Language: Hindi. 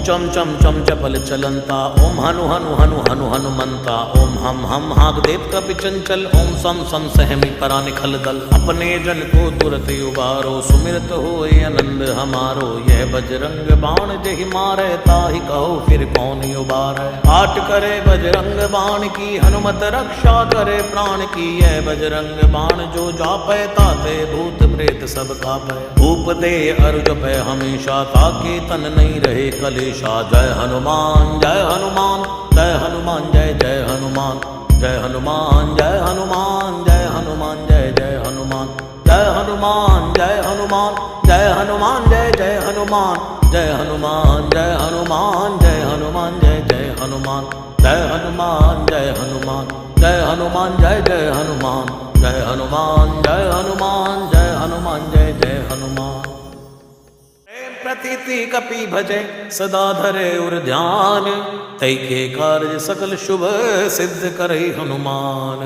चम चम चम चपल चलंता, ओम हनु हनु हनु हनु हनुमंता, ओम हम हाग देव कपि चंचल, ओम सम सम सहमी परा निखल दल। अपने जन को तुरत उबारो, सुमिरत होए आनंद हमारो। यह बजरंग बाण जहि मारे, ताहि कहो फिर कौन उबारे। आट करे बजरंग बाण की, हनुमत रक्षा करे प्राण की। यह बजरंग बाण जो जापै, ताते भूत प्रेत सब कापै। भूप दे अरु जपै हमेशा, ताके तन नहीं रहे कलेशा। जय हनुमान जय हनुमान जय हनुमान जय जय हनुमान। जय हनुमान जय हनुमान जय हनुमान जय जय हनुमान। जय हनुमान जय हनुमान जय हनुमान जय जय हनुमान। जय हनुमान जय हनुमान जय हनुमान जय जय हनुमान। जय हनुमान जय हनुमान जय हनुमान जय जय हनुमान। जय हनुमान जय हनुमान जय हनुमान जय जय हनुमान। प्रतीति कपि भजे सदा धरे उर ध्यान, तै के कार्य सकल शुभ सिद्ध करे हनुमान।